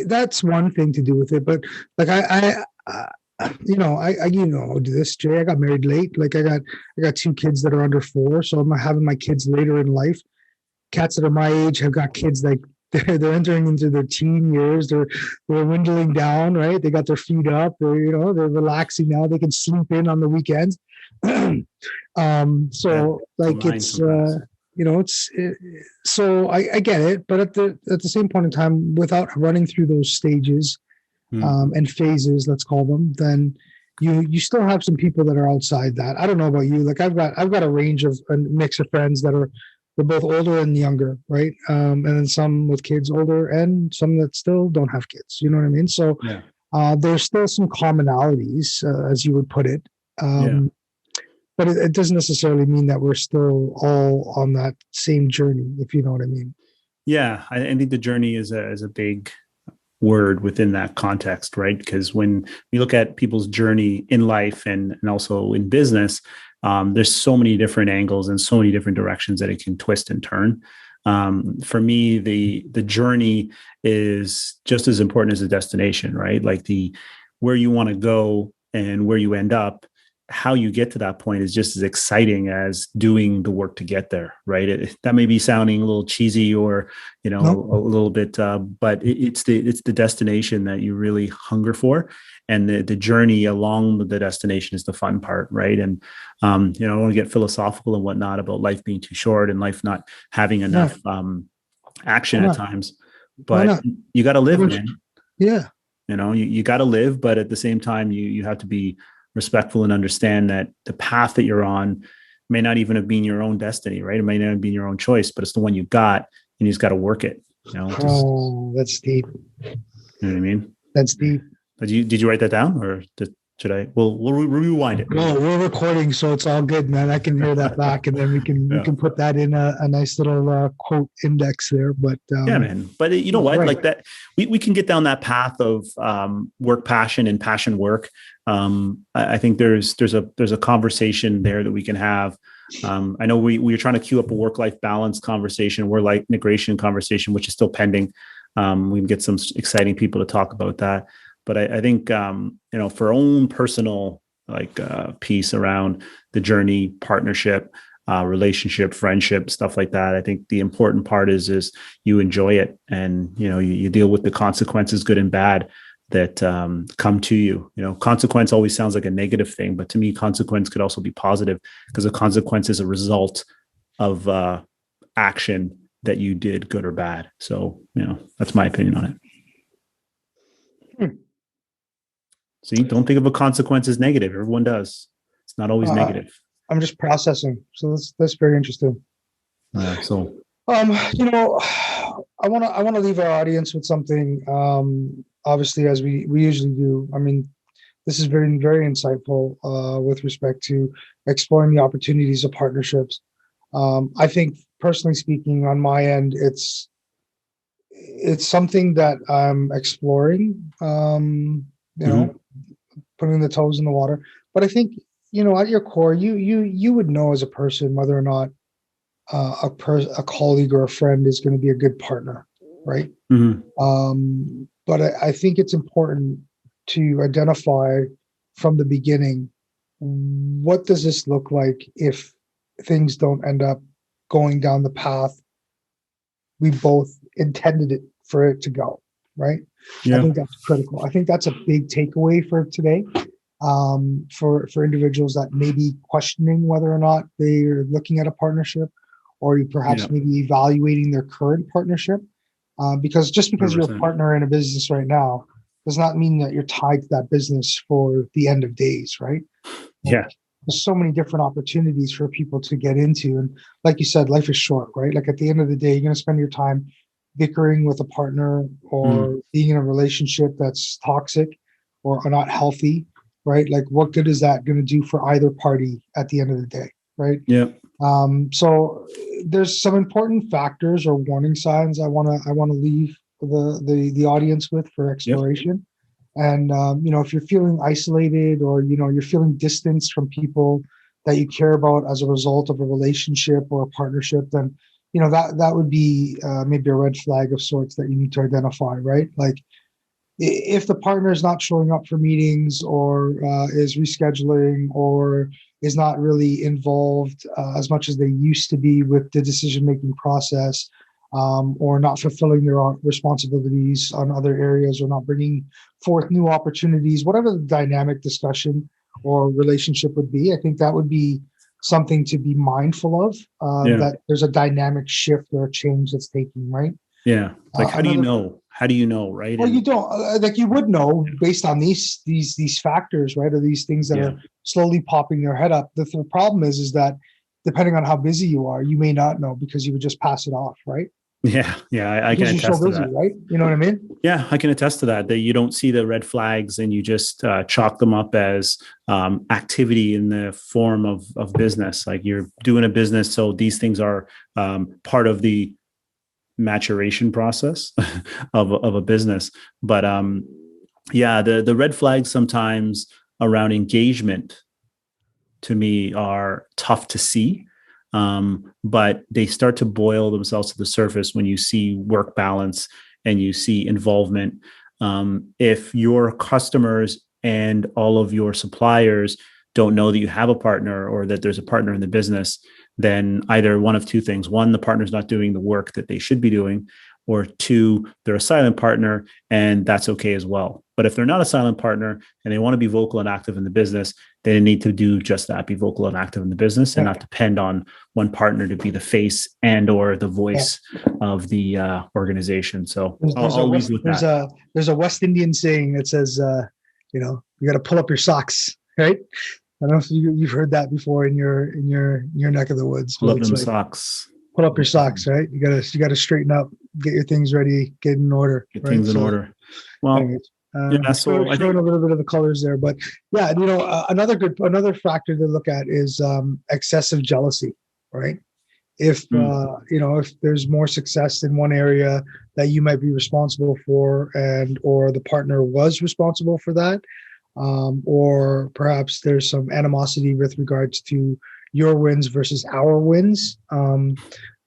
[SPEAKER 1] that's one thing to do with it. But like I do this, Jay. I got married late. Like I got 2 kids that are under 4, so I'm having my kids later in life. Cats that are my age have got kids like they're entering into their teen years. They're dwindling down, right? They got their feet up. They're relaxing now. They can sleep in on the weekends. So I get it, but at the same point in time, without running through those stages and phases, let's call them, then you still have some people that are outside that. I don't know about you. Like I've got a range of a mix of friends that are. They're both older and younger, right? And then some with kids older and some that still don't have kids. You know what I mean? So there's still some commonalities, as you would put it. But it doesn't necessarily mean that we're still all on that same journey, if you know what I mean.
[SPEAKER 2] Yeah, I think the journey is a big word within that context, right? Because when we look at people's journey in life and also in business, there's so many different angles and so many different directions that it can twist and turn. For me, the journey is just as important as the destination, right? Like where you want to go and where you end up, how you get to that point is just as exciting as doing the work to get there, right? That may be sounding a little cheesy or, a little bit, but it's the destination that you really hunger for. And the journey along the destination is the fun part, right? And, I don't want to get philosophical and whatnot about life being too short and life not having enough action at times, but you got to live, man.
[SPEAKER 1] Yeah.
[SPEAKER 2] You got to live, but at the same time, you have to be respectful and understand that the path that you're on may not even have been your own destiny, right? It may not have been your own choice, but it's the one you got, and you just got to work it.
[SPEAKER 1] That's deep.
[SPEAKER 2] You know what I mean?
[SPEAKER 1] That's deep.
[SPEAKER 2] Did you write that down, or should I? We'll rewind it.
[SPEAKER 1] No, we're recording, so it's all good, man. I can hear that back, and then we can put that in a nice little quote index there. But
[SPEAKER 2] yeah, man. But you know what? Right. Like that, we can get down that path of work passion and passion work. I think there's a conversation there that we can have. I know we're trying to queue up a work-life balance conversation, work-life integration conversation, which is still pending. We can get some exciting people to talk about that. But I think, for our own personal piece around the journey, partnership, relationship, friendship, stuff like that. I think the important part is you enjoy it, and, you deal with the consequences, good and bad, that come to you. Consequence always sounds like a negative thing, but to me, consequence could also be positive, because a consequence is a result of action that you did, good or bad. So, that's my opinion on it. So you don't think of a consequence as negative. Everyone does. It's not always negative.
[SPEAKER 1] I'm just processing. So that's very interesting.
[SPEAKER 2] I
[SPEAKER 1] want to leave our audience with something. Obviously, as we usually do. I mean, this is very, very insightful with respect to exploring the opportunities of partnerships. I think, personally speaking, on my end, it's something that I'm exploring. Putting the toes in the water. But I think, at your core, you would know as a person whether or not a colleague or a friend is going to be a good partner, right?
[SPEAKER 2] Mm-hmm.
[SPEAKER 1] But I think it's important to identify from the beginning, what does this look like if things don't end up going down the path we both intended it for it to go, right? Yeah. I think that's critical. I think that's a big takeaway for today, for individuals that may be questioning whether or not they're looking at a partnership, or perhaps maybe evaluating their current partnership. Because just because 100%. You're a partner in a business right now does not mean that you're tied to that business for the end of days, right?
[SPEAKER 2] Yeah.
[SPEAKER 1] There's so many different opportunities for people to get into. And like you said, life is short, right? Like at the end of the day, you're going to spend your time bickering with a partner or being in a relationship that's toxic or not healthy, right? Like what good is that going to do for either party at the end of the day, right?
[SPEAKER 2] Yeah.
[SPEAKER 1] So there's some important factors or warning signs I want to leave the audience with for exploration. Yep. And if you're feeling isolated or you're feeling distanced from people that you care about as a result of a relationship or a partnership, then that would be maybe a red flag of sorts that you need to identify, right? Like if the partner is not showing up for meetings or is rescheduling or is not really involved as much as they used to be with the decision-making process, or not fulfilling their responsibilities on other areas, or not bringing forth new opportunities, whatever the dynamic discussion or relationship would be, I think that would be something to be mindful of, that there's a dynamic shift or a change that's taking, right?
[SPEAKER 2] Yeah. Like, how do you know? How do you know, right?
[SPEAKER 1] Well, you don't, like you would know based on these factors, right? Or these things that are slowly popping their head up. The problem is that depending on how busy you are, you may not know because you would just pass it off, right?
[SPEAKER 2] Yeah. I can attest to that.
[SPEAKER 1] Right? You know what I mean?
[SPEAKER 2] Yeah, I can attest to that you don't see the red flags and you just chalk them up as activity in the form of business. Like you're doing a business, so these things are part of the maturation process of a business. But the red flags sometimes around engagement to me are tough to see. But they start to boil themselves to the surface when you see work balance and you see involvement. If your customers and all of your suppliers don't know that you have a partner or that there's a partner in the business, then either one of two things. One, the partner's not doing the work that they should be doing, or two, they're a silent partner, and that's okay as well. But if they're not a silent partner and they want to be vocal and active in the business, they need to do just that, be vocal and active in the business and not depend on one partner to be the face and or the voice of the organization. So I'll leave with that.
[SPEAKER 1] There's a West Indian saying that says, you got to pull up your socks, right? I don't know if you've heard that before in your neck of the woods.
[SPEAKER 2] Pull up them socks.
[SPEAKER 1] Pull up your socks, right? You gotta straighten up, get your things ready, get in order.
[SPEAKER 2] Get things in order. Well, anyways,
[SPEAKER 1] showing a little bit of the colors there, but another factor to look at is excessive jealousy, right? If if there's more success in one area that you might be responsible for, or the partner was responsible for that, or perhaps there's some animosity with regards to your wins versus our wins.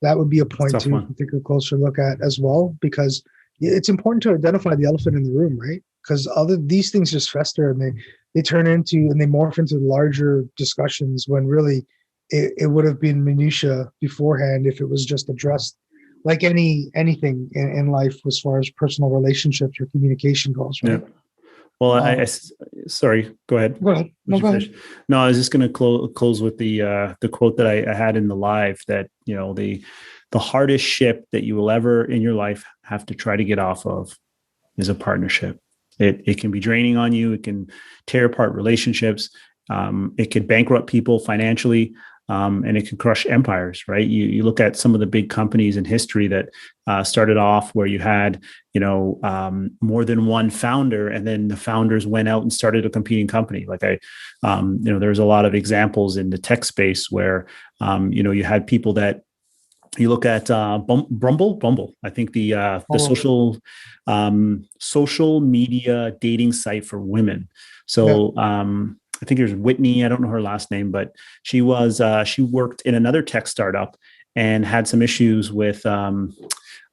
[SPEAKER 1] That would be a point to take a closer look at as well, because it's important to identify the elephant in the room, right? Because these things just fester and they turn into and they morph into larger discussions when really it would have been minutia beforehand if it was just addressed like anything in life as far as personal relationships or communication goes, right? Yeah.
[SPEAKER 2] Well, sorry, go ahead.
[SPEAKER 1] Go ahead. No, go ahead.
[SPEAKER 2] No, I was just going to close with the quote that I had in the live that, the hardest ship that you will ever in your life have to try to get off of is a partnership. It can be draining on you. It can tear apart relationships. It could bankrupt people financially. And it can crush empires, right? You look at some of the big companies in history that started off where you had, more than one founder, and then the founders went out and started a competing company. Like there's a lot of examples in the tech space where, you had people that you look at Bumble. I think the social media dating site for women. So. Yeah. I think there's Whitney. I don't know her last name, but she worked in another tech startup and had some issues with, I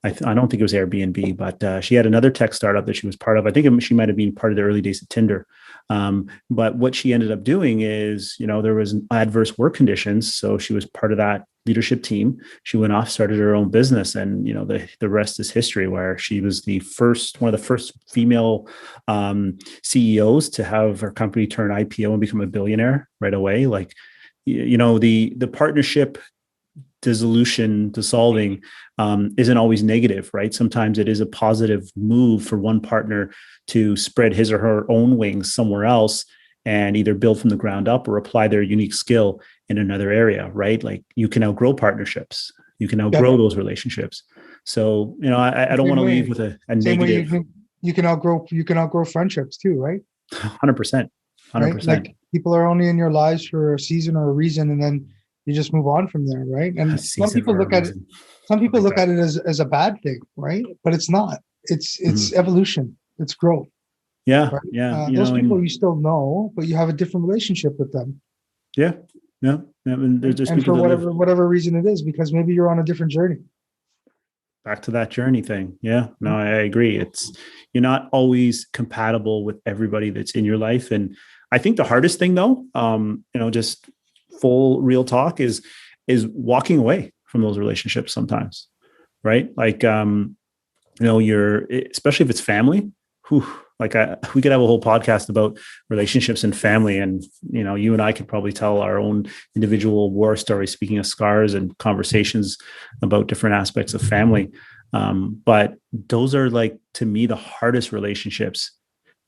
[SPEAKER 2] don't think it was Airbnb, but she had another tech startup that she was part of. I think she might've been part of the early days of Tinder. But what she ended up doing is, there was adverse work conditions. So she was part of that leadership team. She went off, started her own business, and the rest is history, where she was one of the first female CEOs to have her company turn IPO and become a billionaire right away. Like, the partnership dissolving isn't always negative, right? Sometimes it is a positive move for one partner to spread his or her own wings somewhere else and either build from the ground up or apply their unique skill in another area, right? Like, you can outgrow partnerships. You can outgrow those relationships. So, I don't want to leave with a negative.
[SPEAKER 1] You can outgrow friendships too, right?
[SPEAKER 2] 100%.
[SPEAKER 1] Right? Like, people are only in your lives for a season or a reason, and then you just move on from there, right? And some people look at it as a bad thing, right? But it's not. It's evolution. It's growth.
[SPEAKER 2] Yeah,
[SPEAKER 1] right?
[SPEAKER 2] yeah.
[SPEAKER 1] Those people you still know, but you have a different relationship with them.
[SPEAKER 2] Yeah. I mean, there's
[SPEAKER 1] and for whatever reason it is, because maybe you're on a different journey.
[SPEAKER 2] Back to that journey thing. Yeah, no, I agree. You're not always compatible with everybody that's in your life. And I think the hardest thing though, just full real talk is walking away from those relationships sometimes, right? Like, especially if it's family, we could have a whole podcast about relationships and family. And, you and I could probably tell our own individual war stories, speaking of scars and conversations about different aspects of family. But those are, like, to me, the hardest relationships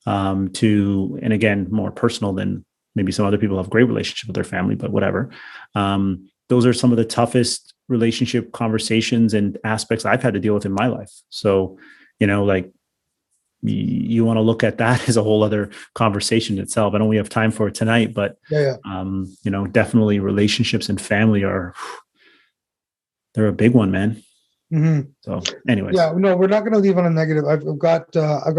[SPEAKER 2] and again, more personal than maybe some other people have great relationship with their family, but whatever. Those are some of the toughest relationship conversations and aspects I've had to deal with in my life. So, you want to look at that as a whole other conversation itself. I know we have time for it tonight, but definitely relationships and family they're a big one, man.
[SPEAKER 1] Mm-hmm.
[SPEAKER 2] So anyways.
[SPEAKER 1] Yeah, no, we're not going to leave on a negative. I've got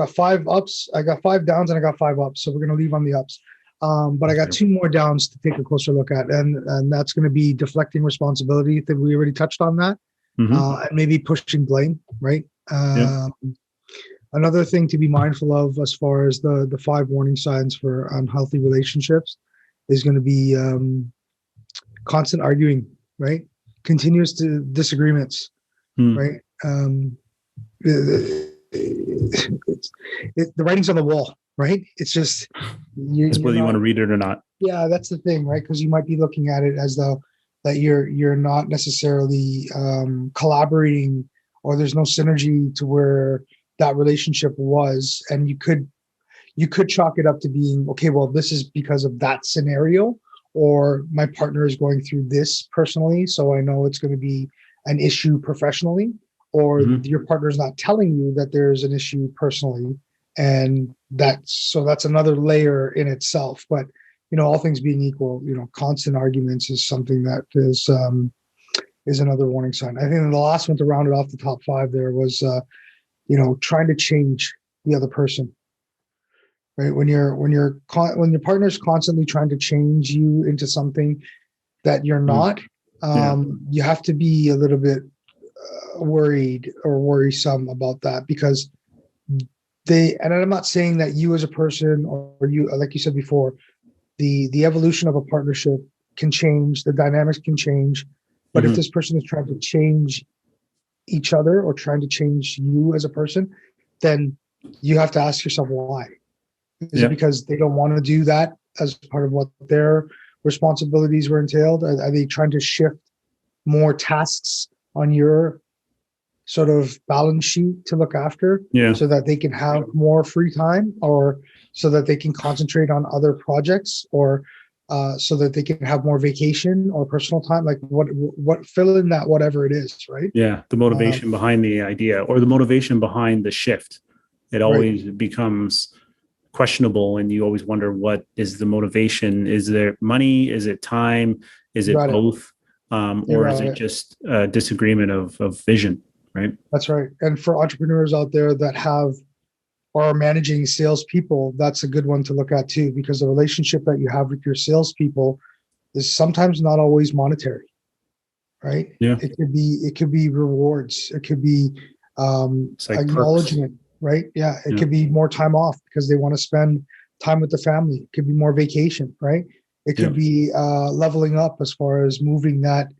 [SPEAKER 1] 5 ups, I got 5 downs, and I got 5 ups. So we're going to leave on the ups. But I got 2 more downs to take a closer look at, and that's going to be deflecting responsibility. That we already touched on that, and maybe pushing blame. Right. Another thing to be mindful of, as far as the 5 warning signs for unhealthy relationships, is going to be constant arguing. Right. Continuous disagreements. Right. The writing's on the wall, right? It's just
[SPEAKER 2] it's whether you want to read it or not.
[SPEAKER 1] Yeah, that's the thing, right? Because you might be looking at it as though that you're not necessarily collaborating, or there's no synergy to where that relationship was, and you could chalk it up to being, okay, well, this is because of that scenario, or my partner is going through this personally, so I know it's going to be an issue professionally, or your partner's not telling you that there's an issue personally, and that's another layer in itself. But all things being equal, constant arguments is something that is another warning sign. I think the last one to round it off the top 5 there was trying to change the other person. Right, when your partner's constantly trying to change you into something that you're not. You have to be a little bit worried or worrisome about that, because and I'm not saying that you as a person, or you, like you said before, the evolution of a partnership can change, the dynamics can change, but if this person is trying to change each other or trying to change you as a person, then you have to ask yourself why. Is it because they don't want to do that as part of what their responsibilities were entailed? Are they trying to shift more tasks on your sort of balance sheet to look after, so that they can have more free time, or so that they can concentrate on other projects, or so that they can have more vacation or personal time? Like what fill in that, whatever it is, right?
[SPEAKER 2] Yeah, the motivation behind the idea, or the motivation behind the shift. It always becomes questionable, and you always wonder, what is the motivation? Is there money? Is it time? Is it both? Or is it just a disagreement of vision, right?
[SPEAKER 1] That's right. And for entrepreneurs out there that have or are managing salespeople, that's a good one to look at too, because the relationship that you have with your salespeople is sometimes not always monetary, right?
[SPEAKER 2] Yeah.
[SPEAKER 1] It could be rewards. It could be acknowledgement. Perks. Right. Yeah. It could be more time off because they want to spend time with the family. It could be more vacation. Right. It could be leveling up as far as moving that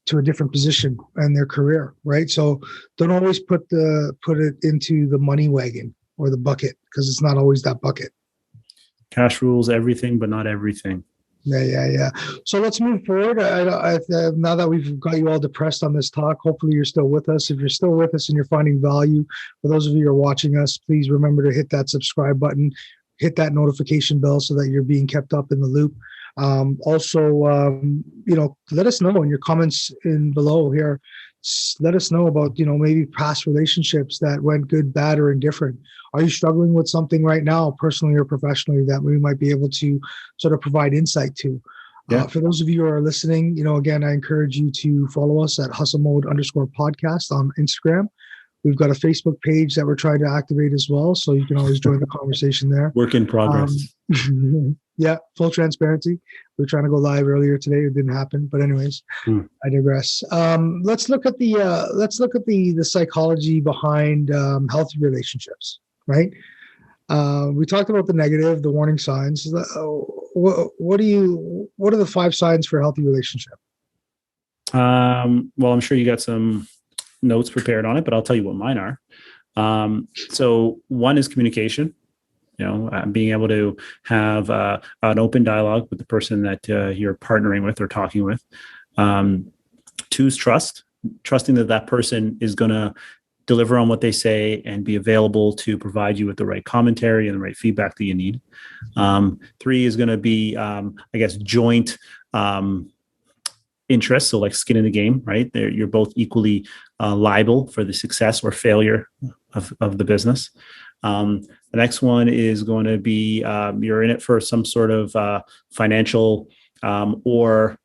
[SPEAKER 1] to a different position in their career. Right. So don't always put it into the money wagon or the bucket, because it's not always that bucket.
[SPEAKER 2] Cash rules everything, but not everything.
[SPEAKER 1] Yeah. So let's move forward. Now that we've got you all depressed on this talk, hopefully you're still with us. If you're still with us and you're finding value, for those of you who are watching us, please remember to hit that subscribe button, hit that notification bell so that you're being kept up in the loop. Also, let us know in your comments in below here. Let us know about, maybe past relationships that went good, bad, or indifferent. Are you struggling with something right now, personally or professionally, that we might be able to sort of provide insight to? For those of you who are listening, again, I encourage you to follow us at Hustlemode_podcast on Instagram. We've got a Facebook page that we're trying to activate as well, so you can always join the conversation there.
[SPEAKER 2] Work in progress.
[SPEAKER 1] Yeah, full transparency. We were trying to go live earlier today. It didn't happen, but anyways, I digress. Let's look at the psychology behind healthy relationships. Right? We talked about the negative, the warning signs. What are the 5 signs for a healthy relationship?
[SPEAKER 2] Well, I'm sure you got some notes prepared on it, but I'll tell you what mine are. So one is communication. Being able to have an open dialogue with the person that you're partnering with or talking with. 2 is trust, trusting that person is going to deliver on what they say and be available to provide you with the right commentary and the right feedback that you need. 3 is going to be, joint interests. So like skin in the game, right? You're both equally liable for the success or failure of the business. The next one is going to be you're in it for some sort of financial or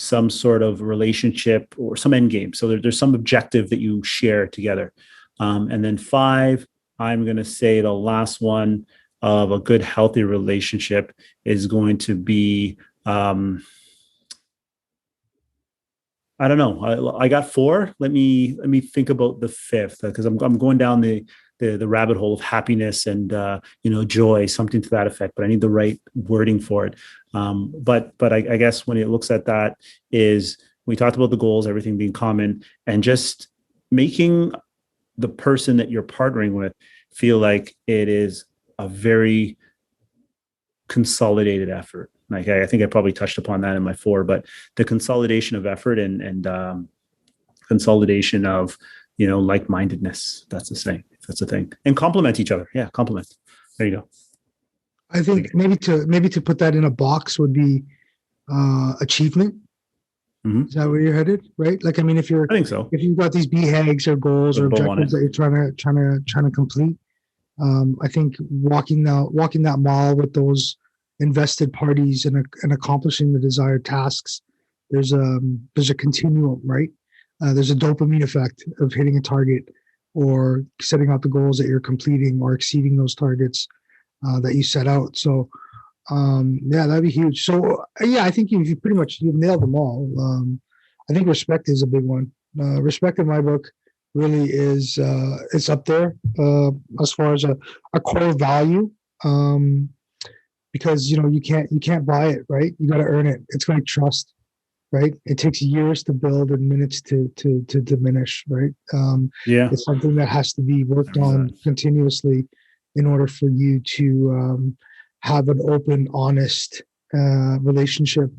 [SPEAKER 2] some sort of relationship or some end game. So there's some objective that you share together. And then 5, I'm going to say the last one of a good, healthy relationship is going to be, I don't know. I got 4. Let me think about the 5th, because I'm going down the rabbit hole of happiness and joy, something to that effect. But I need the right wording for it. But I guess when it looks at that, is we talked about the goals, everything being common, and just making the person that you're partnering with feel like it is a very consolidated effort. Like I think I probably touched upon that in my 4, but the consolidation of effort and consolidation of, like-mindedness. That's a thing. And complement each other. Yeah. Complement. There you go.
[SPEAKER 1] I think maybe to put that in a box would be achievement.
[SPEAKER 2] Mm-hmm.
[SPEAKER 1] Is that where you're headed? Right. Like, I mean, I think so. If you've got these BHAGs or goals or objectives that you're trying to complete, I think walking that mile with those invested parties and accomplishing the desired tasks, there's a continuum, right? There's a dopamine effect of hitting a target or setting out the goals that you're completing or exceeding those targets that you set out. So that'd be huge. So I think you've nailed them all. I think respect is a big one. Respect in my book really is it's up there as far as a core value. Because you can't buy it, right? You got to earn it. It's like trust, right? It takes years to build and minutes to diminish, right? It's something that has to be worked on continuously in order for you to have an open, honest relationship,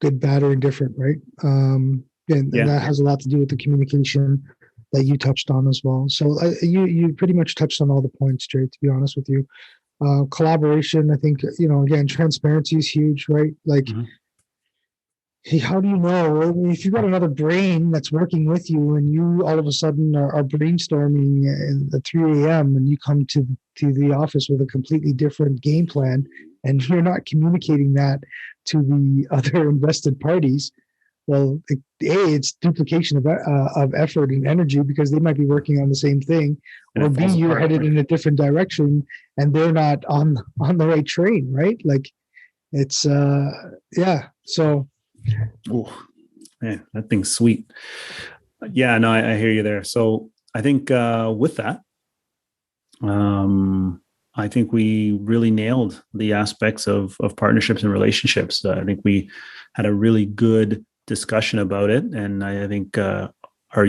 [SPEAKER 1] good, bad, or indifferent, right? And that has a lot to do with the communication that you touched on as well. So you pretty much touched on all the points, Jay, to be honest with you. Collaboration, I think, again, transparency is huge, right? Like, how do you know if you've got another brain that's working with you and you all of a sudden are brainstorming at 3 a.m. and you come to the office with a completely different game plan and you're not communicating that to the other invested parties? Well, it's duplication of effort and energy because they might be working on the same thing, or B, you're headed in a different direction and they're not on the right train, right? Like, it's So,
[SPEAKER 2] oh man, that thing's sweet. Yeah, no, I hear you there. So I think with that, I think we really nailed the aspects of partnerships and relationships. I think we had a really good discussion about it, and I think our our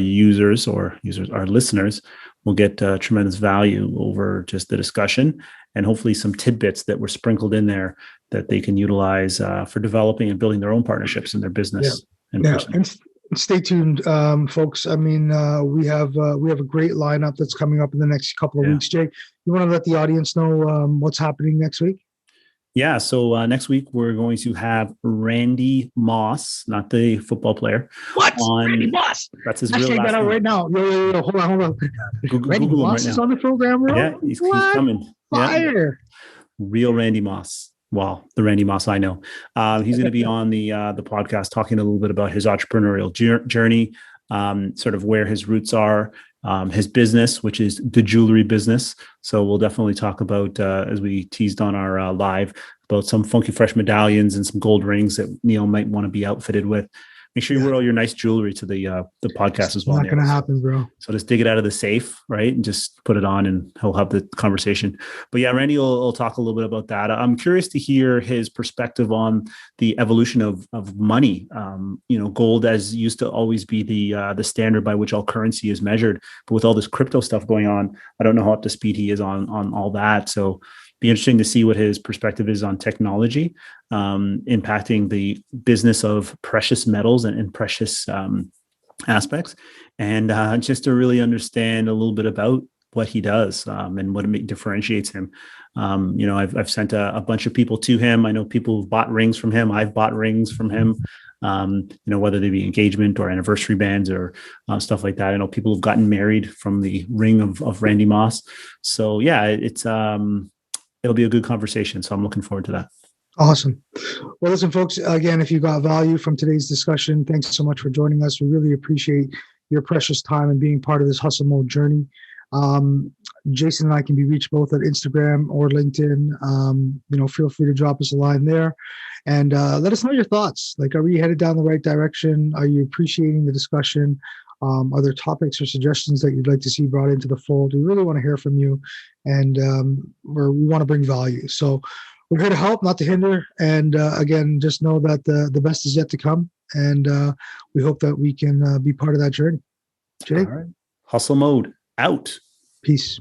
[SPEAKER 2] listeners will get tremendous value over just the discussion, and hopefully some tidbits that were sprinkled in there that they can utilize for developing and building their own partnerships in their business.
[SPEAKER 1] And stay tuned, folks. I mean, we have a great lineup that's coming up in the next couple of weeks. Jay, you want to let the audience know what's happening next week?
[SPEAKER 2] Yeah. So next week, we're going to have Randy Moss, not the football player.
[SPEAKER 1] What? Randy Moss?
[SPEAKER 2] That's his real last name.
[SPEAKER 1] That out right now. Yo, hold on. Randy Moss is on the program, bro?
[SPEAKER 2] Yeah, he's coming.
[SPEAKER 1] Fire.
[SPEAKER 2] Yeah. Real Randy Moss. Well, the Randy Moss I know. He's going to be on the podcast talking a little bit about his entrepreneurial journey, sort of where his roots are, his business, which is the jewelry business. So we'll definitely talk about, as we teased on our live, about some funky fresh medallions and some gold rings that Neil might want to be outfitted with. Make sure you wear all your nice jewelry to the podcast as well.
[SPEAKER 1] It's not going to happen, bro.
[SPEAKER 2] So just dig it out of the safe, right? And just put it on and he'll have the conversation. But yeah, Randy will talk a little bit about that. I'm curious to hear his perspective on the evolution of money. Gold as used to always be the standard by which all currency is measured. But with all this crypto stuff going on, I don't know how up to speed he is on all that. So be interesting to see what his perspective is on technology impacting the business of precious metals and precious aspects, and just to really understand a little bit about what he does and what differentiates him. I've sent a bunch of people to him. I know people who've bought rings from him. I've bought rings from him. Whether they be engagement or anniversary bands or stuff like that. I know people who've gotten married from the ring of Randy Moss. So yeah, it'll be a good conversation. So I'm looking forward to that.
[SPEAKER 1] Awesome. Well, listen, folks, again, if you got value from today's discussion, thanks so much for joining us. We really appreciate your precious time and being part of this hustle mode journey. Jason and I can be reached both at Instagram or LinkedIn. Feel free to drop us a line there and let us know your thoughts. Like, are we headed down the right direction? Are you appreciating the discussion? Are there topics or suggestions that you'd like to see brought into the fold? We really want to hear from you, and we want to bring value. So we're here to help, not to hinder. And again, just know that the best is yet to come. And we hope that we can be part of that journey. Jay?
[SPEAKER 2] All right. Hustle Mode out.
[SPEAKER 1] Peace.